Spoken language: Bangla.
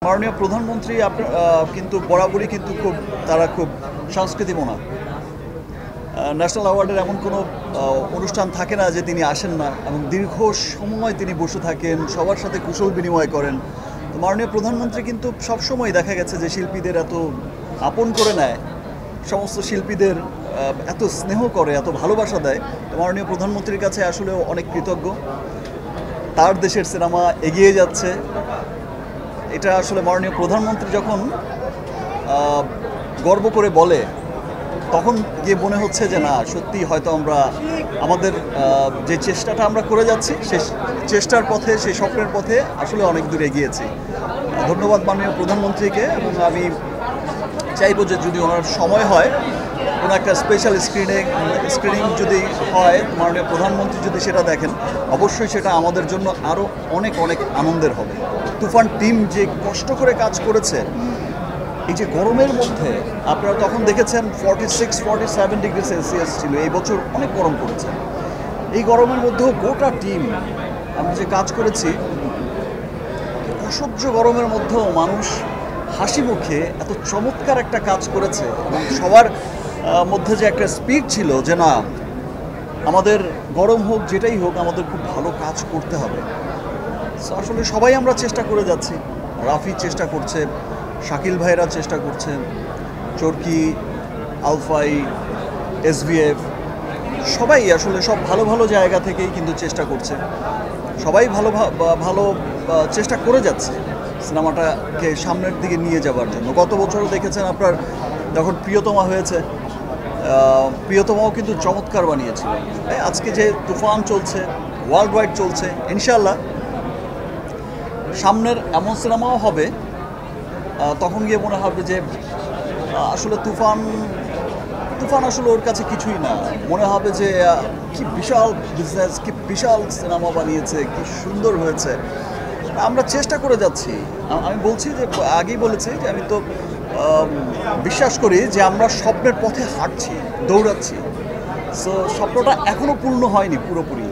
মাননীয় প্রধানমন্ত্রী কিন্তু বরাবরই কিন্তু তারা খুব সংস্কৃতিমনা। ন্যাশনাল অ্যাওয়ার্ডের এমন কোনো অনুষ্ঠান থাকে না যে তিনি আসেন না, এবং দীর্ঘ সময় তিনি বসে থাকেন, সবার সাথে কুশল বিনিময় করেন। তো মাননীয় প্রধানমন্ত্রী কিন্তু সবসময় দেখা গেছে যে শিল্পীদের এত আপন করে নেয়, সমস্ত শিল্পীদের এত স্নেহ করে, এত ভালোবাসা দেয়। তো মাননীয় প্রধানমন্ত্রীর কাছে আসলেও অনেক কৃতজ্ঞ। তার দেশের সিনেমা এগিয়ে যাচ্ছে, এটা আসলে মাননীয় প্রধানমন্ত্রী যখন গর্ব করে বলে, তখন গিয়ে মনে হচ্ছে যে না, সত্যি হয়তো আমরা আমাদের যে চেষ্টাটা আমরা করে যাচ্ছি, সেই চেষ্টার পথে, সেই স্বপ্নের পথে আসলে অনেক দূর এগিয়েছি। ধন্যবাদ মাননীয় প্রধানমন্ত্রীকে। এবং আমি চাইবো যে যদি ওনার সময় হয়, কোনো একটা স্পেশাল স্ক্রিনিং যদি হয়, মাননীয় প্রধানমন্ত্রী যদি সেটা দেখেন, অবশ্যই সেটা আমাদের জন্য আরও অনেক অনেক আনন্দের হবে। তুফান টিম যে কষ্ট করে কাজ করেছে, এই যে গরমের মধ্যে, আপনারা তখন দেখেছেন 46-47 ডিগ্রি সেলসিয়াস ছিল, এই বছর অনেক গরম পড়েছে। এই গরমের মধ্যেও গোটা টিম আমরা যে কাজ করেছি, অসহ্য গরমের মধ্যেও মানুষ হাসি মুখে এত চমৎকার একটা কাজ করেছে, এবং সবার মধ্যে যে একটা স্পিড ছিল যে না, আমাদের গরম হোক যেটাই হোক, আমাদের খুব ভালো কাজ করতে হবে। আসলে সবাই আমরা চেষ্টা করে যাচ্ছি। রাফি চেষ্টা করছে, শাকিল ভাইরা চেষ্টা করছে, চরকি, আলফাই, SVF, সবাই আসলে সব ভালো ভালো জায়গা থেকেই কিন্তু চেষ্টা করছে। সবাই ভালো ভালো চেষ্টা করে যাচ্ছে সিনেমাটাকে সামনের দিকে নিয়ে যাওয়ার জন্য। গত বছরও দেখেছেন আপনার, যখন প্রিয়তমা হয়েছে, প্রিয়তমাও কিন্তু চমৎকার বানিয়েছিল। আজকে যে তুফান চলছে, ওয়ার্ল্ড ওয়াইড চলছে, ইনশাআল্লাহ সামনের এমন সিনেমাও হবে, তখন গিয়ে মনে হবে যে আসলে তুফান আসলে ওর কাছে কিছুই না। মনে হবে যে কি বিশাল বিজনেস, কি বিশাল সিনেমা বানিয়েছে, কি সুন্দর হয়েছে। আমরা চেষ্টা করে যাচ্ছি। আমি বলছি যে, আগেই বলেছি যে আমি তো বিশ্বাস করি যে আমরা স্বপ্নের পথে হাঁটছি, দৌড়াচ্ছি। সো স্বপ্নটা এখনও পূর্ণ হয়নি পুরোপুরি।